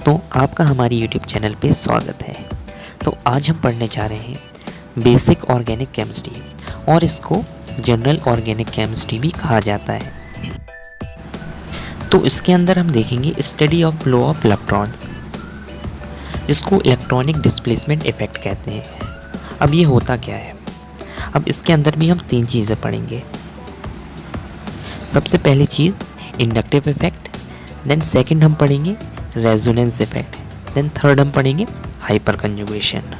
दोस्तों, आपका हमारी YouTube चैनल पे स्वागत है। तो आज हम पढ़ने जा रहे हैं बेसिक ऑर्गेनिक केमिस्ट्री और इसको जनरल ऑर्गेनिक केमिस्ट्री भी कहा जाता है। तो इसके अंदर हम देखेंगे study of flow of electron, जिसको इलेक्ट्रॉनिक डिस्प्लेसमेंट इफेक्ट कहते हैं। अब ये होता क्या है? अब इसके अंदर भी हम तीन चीज़ें पढ़ेंगे। सबसे पहली चीज़ इंडक्टिव इफेक्ट, देन सेकंड हम पढ़ेंगे रेजोनेंस इफेक्ट, देन थर्ड हम पढ़ेंगे हाइपर कंजुगेशन।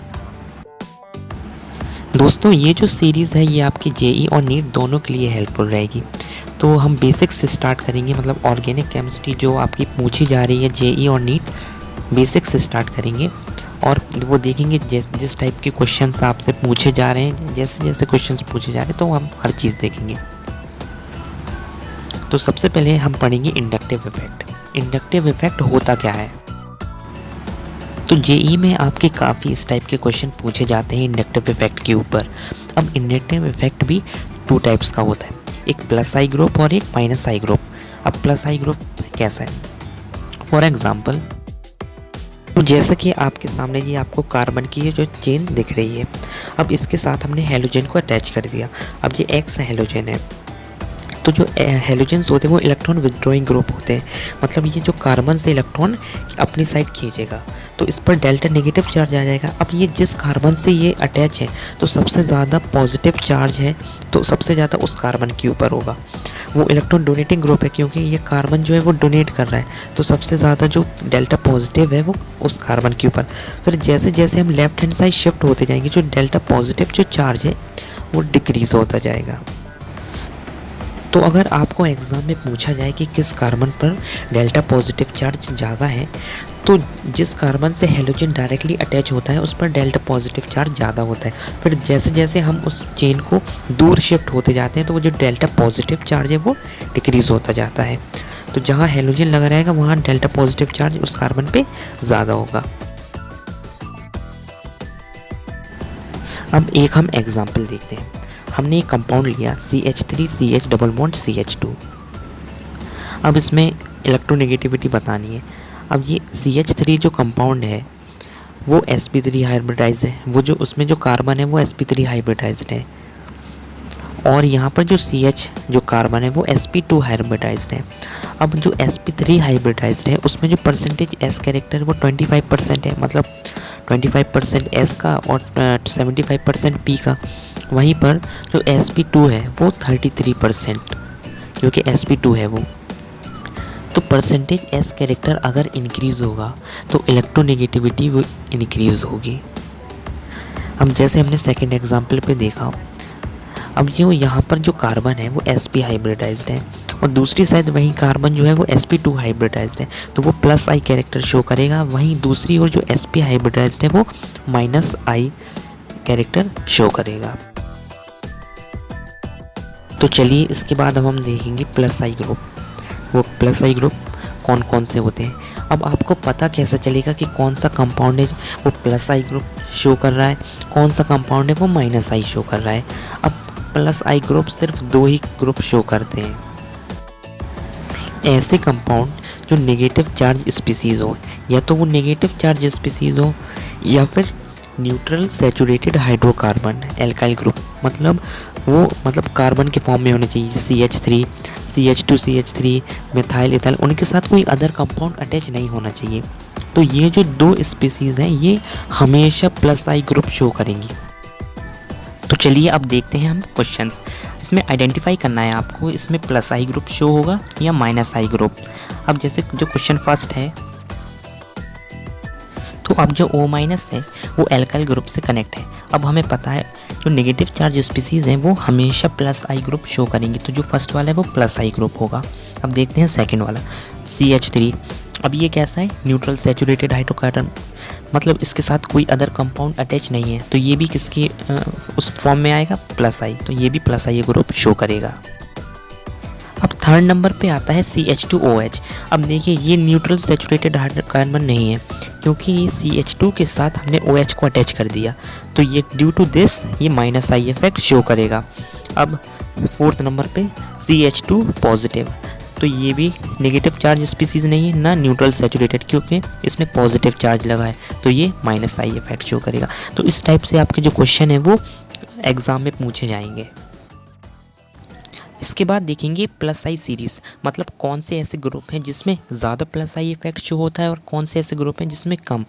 दोस्तों, ये जो सीरीज़ है ये आपकी जेई और नीट दोनों के लिए हेल्पफुल रहेगी। तो हम बेसिक्स से स्टार्ट करेंगे, मतलब ऑर्गेनिक केमिस्ट्री जो आपकी पूछी जा रही है जेई और नीट, बेसिक्स से स्टार्ट करेंगे और वो देखेंगे जिस टाइप के क्वेश्चंस आपसे पूछे जा रहे हैं, जैसे जैसे क्वेश्चंस पूछे जा रहे हैं तो हम हर चीज़ देखेंगे। तो सबसे पहले हम पढ़ेंगे इंडक्टिव इफेक्ट। इंडक्टिव इफेक्ट होता क्या है? तो जेई में आपके काफ़ी इस टाइप के क्वेश्चन पूछे जाते हैं इंडक्टिव इफेक्ट के ऊपर। अब इंडक्टिव इफेक्ट भी टू टाइप्स का होता है, एक प्लस आई ग्रुप और एक माइनस आई ग्रुप। अब प्लस आई ग्रुप कैसा है? फॉर एग्जांपल, तो जैसा कि आपके सामने ये आपको कार्बन की ये जो चेन दिख रही है, अब इसके साथ हमने हेलोजन को अटैच कर दिया। अब ये एक्स हेलोजन है, तो जो हेलोजेंस होते हैं वो इलेक्ट्रॉन विथड्रॉइंग ग्रुप होते हैं, मतलब ये जो कार्बन से इलेक्ट्रॉन अपनी साइड खींचेगा तो इस पर डेल्टा नेगेटिव चार्ज आ जाएगा। अब ये जिस कार्बन से ये अटैच है तो सबसे ज़्यादा पॉजिटिव चार्ज है, तो सबसे ज़्यादा उस कार्बन के ऊपर होगा। वो इलेक्ट्रॉन डोनेटिंग ग्रुप है क्योंकि ये कार्बन जो है वो डोनेट कर रहा है, तो सबसे ज़्यादा जो डेल्टा पॉजिटिव है वो उस कार्बन के ऊपर। फिर जैसे जैसे हम लेफ्ट हैंड साइड शिफ्ट होते जाएंगे, जो डेल्टा पॉजिटिव जो चार्ज है वो डिक्रीज़ होता जाएगा। तो अगर आपको एग्ज़ाम में पूछा जाए कि किस कार्बन पर डेल्टा पॉजिटिव चार्ज ज़्यादा है, तो जिस कार्बन से हेलोजन डायरेक्टली अटैच होता है उस पर डेल्टा पॉजिटिव चार्ज ज़्यादा होता है। फिर जैसे जैसे हम उस चेन को दूर शिफ्ट होते जाते हैं तो वो जो डेल्टा पॉजिटिव चार्ज है वो डिक्रीज़ होता जाता है। तो जहाँ हेलोजन लगा रहेगा वहाँ डेल्टा पॉजिटिव चार्ज उस कार्बन पे ज़्यादा होगा। अब एक हम एग्ज़ाम्पल देखते हैं। हमने एक कंपाउंड लिया CH3CH डबल बॉन्ड CH2। अब इसमें इलेक्ट्रोनेगेटिविटी बतानी है। अब ये CH3 जो कंपाउंड है वो sp3 हाइब्रिडाइज है, वो जो उसमें जो कार्बन है वो sp3 हाइब्रिडाइज्ड है, और यहाँ पर जो CH जो कार्बन है वो sp2 हाइब्रिडाइज्ड है। अब जो sp3 हाइब्रिडाइज्ड है उसमें जो परसेंटेज s कैरेक्टर वो 25% है, मतलब 25% s का और 75% p का। वहीं पर जो sp2 है वो 33%, क्योंकि sp2 है वो। तो परसेंटेज s कैरेक्टर अगर इंक्रीज़ होगा तो इलेक्ट्रोनेगेटिविटी वो इंक्रीज़ होगी। अब जैसे हमने सेकंड एग्जांपल पे देखा, अब ये यहाँ पर जो कार्बन है वो sp हाइब्रिडाइज्ड है और दूसरी साइड वहीं कार्बन जो है वो sp2 हाइब्रिडाइज्ड है, तो वो प्लस आई कैरेक्टर शो करेगा। वहीं दूसरी ओर जो sp हाइब्रिडाइज्ड है वो माइनस आई कैरेक्टर शो करेगा। तो चलिए इसके बाद अब हम देखेंगे प्लस आई ग्रुप। वो प्लस आई ग्रुप कौन कौन से होते हैं? अब आपको पता कैसे चलेगा कि कौन सा कंपाउंड है वो प्लस आई ग्रुप शो कर रहा है, कौन सा कंपाउंड है वो माइनस आई शो कर रहा है? अब प्लस आई ग्रुप सिर्फ दो ही ग्रुप शो करते हैं, ऐसे कंपाउंड जो नेगेटिव चार्ज स्पीसीज़ हो, या तो वो नेगेटिव चार्ज स्पीसीज़ हो या फिर neutral saturated hydrocarbon alkyl group, मतलब कार्बन के फॉर्म में होने चाहिए। CH3 CH2 CH3 methyl ethyl, उनके साथ कोई अदर कंपाउंड अटैच नहीं होना चाहिए। तो ये जो दो स्पीसीज़ हैं ये हमेशा प्लस आई ग्रुप शो करेंगी। तो चलिए अब देखते हैं हम क्वेश्चंस। इसमें आइडेंटिफाई करना है आपको, इसमें प्लस आई ग्रुप शो होगा या माइनस आई ग्रुप। अब जैसे जो क्वेश्चन फर्स्ट है, तो अब जो O- है वो एल्काइल ग्रुप से कनेक्ट है। अब हमें पता है जो नेगेटिव चार्ज स्पीसीज़ हैं वो हमेशा प्लस आई ग्रुप शो करेंगे, तो जो फर्स्ट वाला है वो प्लस आई ग्रुप होगा। अब देखते हैं सेकंड वाला CH3। अब ये कैसा है? न्यूट्रल सैचुरेटेड हाइड्रोकार्बन, मतलब इसके साथ कोई अदर कंपाउंड अटैच नहीं है, तो ये भी किसके उस फॉर्म में आएगा? प्लस आई, तो ये भी प्लस आई ग्रुप शो करेगा। अब थर्ड नंबर पे आता है CH2OH। अब देखिए ये न्यूट्रल सैचुरेटेड हाइड्रोकार्बन नहीं है क्योंकि ये CH2 के साथ हमने OH को अटैच कर दिया, तो ये ड्यू टू दिस ये माइनस आई इफेक्ट शो करेगा। अब फोर्थ नंबर पे CH2 पॉजिटिव, तो तो ये भी नेगेटिव चार्ज स्पीसीज नहीं है, ना न्यूट्रल सैचुरेटेड, क्योंकि इसमें पॉजिटिव चार्ज लगा है, तो ये माइनस आई इफेक्ट शो करेगा। तो इस टाइप से आपके जो क्वेश्चन है वो एग्ज़ाम में पूछे जाएंगे। इसके बाद देखेंगे प्लस आई सीरीज़, मतलब कौन से ऐसे ग्रुप हैं जिसमें ज़्यादा प्लस आई इफेक्ट शो होता है और कौन से ऐसे ग्रुप हैं जिसमें कम।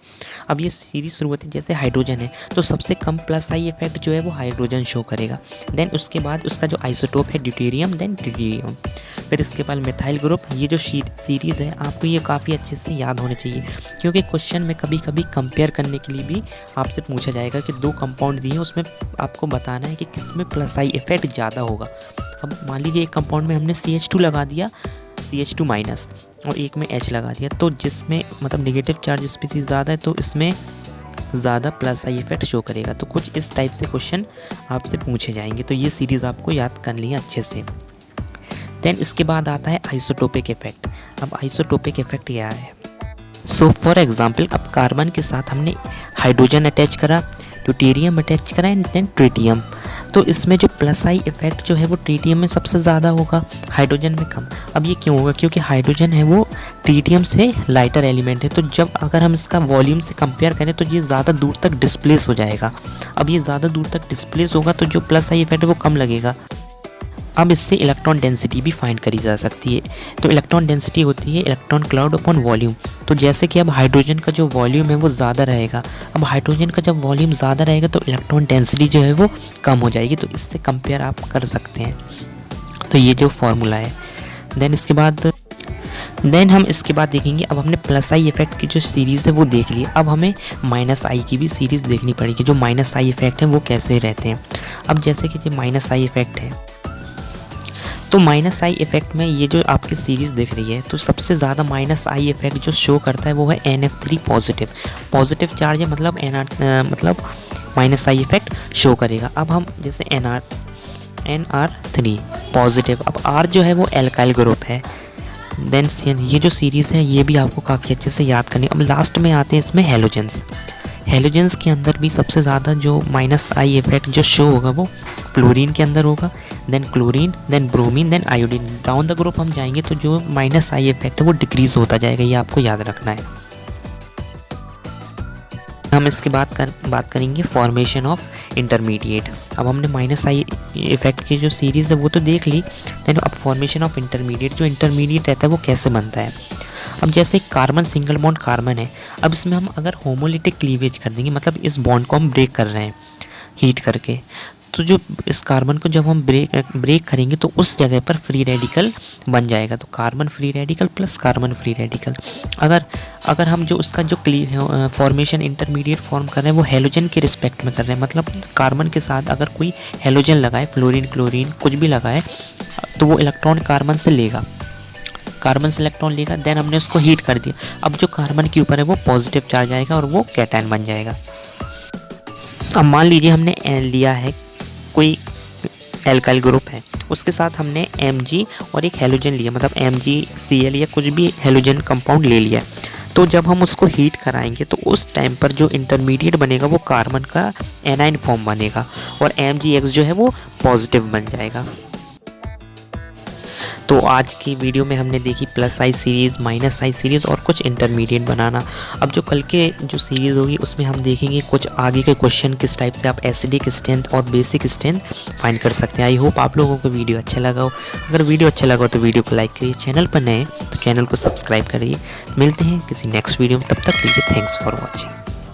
अब ये सीरीज़ शुरू होती है, जैसे हाइड्रोजन है तो सबसे कम प्लस आई इफेक्ट जो है वो हाइड्रोजन शो करेगा। देन उसके बाद उसका जो आइसोटोप है ड्यूटेरियम, देन ट्रिटियम। फिर इसके बाद मिथाइल ग्रुप। ये जो सीरीज़ है आपको ये काफ़ी अच्छे से याद होने चाहिए, क्योंकि क्वेश्चन में कभी कभी कंपेयर करने के लिए भी आपसे पूछा जाएगा कि दो कंपाउंड दिए, उसमें आपको बताना है कि किस में प्लस आई इफेक्ट ज़्यादा होगा। अब मान लीजिए एक कंपाउंड में हमने CH2 लगा दिया, CH2 माइनस, और एक में H लगा दिया, तो जिसमें मतलब नेगेटिव चार्ज स्पीसीज ज़्यादा है तो इसमें ज़्यादा प्लस आई इफेक्ट शो करेगा। तो कुछ इस टाइप से क्वेश्चन आपसे पूछे जाएंगे, तो ये सीरीज़ आपको याद कर ली अच्छे से। देन इसके बाद आता है आइसोटोपिक इफेक्ट। अब आइसोटोपिक इफेक्ट क्या है? सो फॉर एग्जांपल, अब कार्बन के साथ हमने हाइड्रोजन अटैच करा, ड्यूटेरियम अटैच करा एंड देन ट्रिटियम, तो इसमें जो प्लस आई इफेक्ट जो है वो ट्रिटियम में सबसे ज़्यादा होगा, हाइड्रोजन में कम। अब ये क्यों होगा? क्योंकि हाइड्रोजन है वो ट्रिटियम से लाइटर एलिमेंट है, तो जब अगर हम इसका वॉल्यूम से कंपेयर करें तो ये ज़्यादा दूर तक डिस्प्लेस हो जाएगा। अब ये ज़्यादा दूर तक डिस्प्लेस होगा तो जो प्लस आई इफेक्ट है वो कम लगेगा। अब इससे इलेक्ट्रॉन डेंसिटी भी फाइंड करी जा सकती है। तो इलेक्ट्रॉन डेंसिटी होती है इलेक्ट्रॉन क्लाउड अपॉन वॉल्यूम। तो जैसे कि अब हाइड्रोजन का जो वॉल्यूम है वो ज़्यादा रहेगा, अब हाइड्रोजन का जब वॉल्यूम ज़्यादा रहेगा तो इलेक्ट्रॉन डेंसिटी जो है वो कम हो जाएगी। तो इससे कंपेयर आप कर सकते हैं। तो ये जो फॉर्मूला है। देन हम इसके बाद देखेंगे, अब हमने प्लस आई इफेक्ट की जो सीरीज़ है वो देख ली, अब हमें माइनस आई की भी सीरीज़ देखनी पड़ेगी। जो माइनस आई इफेक्ट है वो कैसे रहते हैं। अब जैसे कि जो माइनस आई इफेक्ट है, तो माइनस आई इफेक्ट में ये जो आपकी सीरीज़ दिख रही है, तो सबसे ज़्यादा माइनस आई इफेक्ट जो शो करता है वो है NF3 पॉजिटिव। पॉजिटिव चार्ज है मतलब मतलब माइनस आई इफेक्ट शो करेगा। अब हम जैसे NR3 पॉजिटिव, अब R जो है वो एल्काइल ग्रुप है। देन CN, ये जो सीरीज़ है ये भी आपको काफ़ी अच्छे से याद करनी। अब लास्ट में आते हैं इसमें हेलोजेंस। हेलोजेंस के अंदर भी सबसे ज़्यादा जो माइनस आई इफेक्ट जो शो होगा वो फ्लोरीन के अंदर होगा, then chlorine, then bromine, then iodine. Down the group हम जाएंगे तो जो माइनस आई इफेक्ट है वो डिक्रीज होता जाएगा, ये आपको याद रखना है। हम इसके बाद बात करेंगे फॉर्मेशन ऑफ इंटरमीडिएट। अब हमने माइनस आई इफेक्ट की जो सीरीज़ है वो तो देख ली, देन अब फॉर्मेशन ऑफ इंटरमीडिएट, जो इंटरमीडिएट रहता है वो कैसे बनता है। अब जैसे कार्बन सिंगल बॉन्ड कार्बन है, अब इसमें हम अगर होमोलिटिक क्लीवेज कर देंगे, मतलब इस बॉन्ड को हम ब्रेक कर रहे हैं हीट करके, तो जो इस कार्बन को जब हम ब्रेक करेंगे तो उस जगह पर फ्री रेडिकल बन जाएगा। तो carbon free radical plus carbon free radical. अगर हम जो उसका जो फॉर्मेशन इंटरमीडिएट फॉर्म कर रहे हैं वो हेलोजन के रिस्पेक्ट में कर रहे हैं, मतलब कार्बन के साथ अगर कोई हेलोजन लगाए, फ्लोरीन क्लोरीन कुछ भी लगाए, तो वो इलेक्ट्रॉन कार्बन से लेगा, देन हमने उसको हीट कर दिया। अब जो कार्बन के ऊपर है वो पॉजिटिव चार्ज आएगा और वो कैटायन बन जाएगा। अब मान लीजिए हमने लिया है कोई एल्काइल ग्रुप है, उसके साथ हमने Mg और एक हेलोजन लिया, मतलब MgCl या कुछ भी हेलोजन कंपाउंड ले लिया। तो जब हम उसको हीट कराएंगे तो उस टाइम पर जो इंटरमीडिएट बनेगा वो कार्बन का एनाइन फॉर्म बनेगा और MgX जो है वो पॉजिटिव बन जाएगा। तो आज की वीडियो में हमने देखी प्लस आई सीरीज़, माइनस आई सीरीज़ और कुछ इंटरमीडिएट बनाना। अब जो कल के जो सीरीज़ होगी उसमें हम देखेंगे कुछ आगे के क्वेश्चन किस टाइप से आप एसिडिक स्ट्रेंथ और बेसिक स्ट्रेंथ फाइंड कर सकते हैं। आई होप आप लोगों को वीडियो अच्छा लगा हो। अगर वीडियो अच्छा लगा हो तो वीडियो को लाइक करिए, चैनल पर नए तो चैनल को सब्सक्राइब करिए। मिलते हैं किसी नेक्स्ट वीडियो में, तब तक के लिए थैंक्स फॉर वॉचिंग।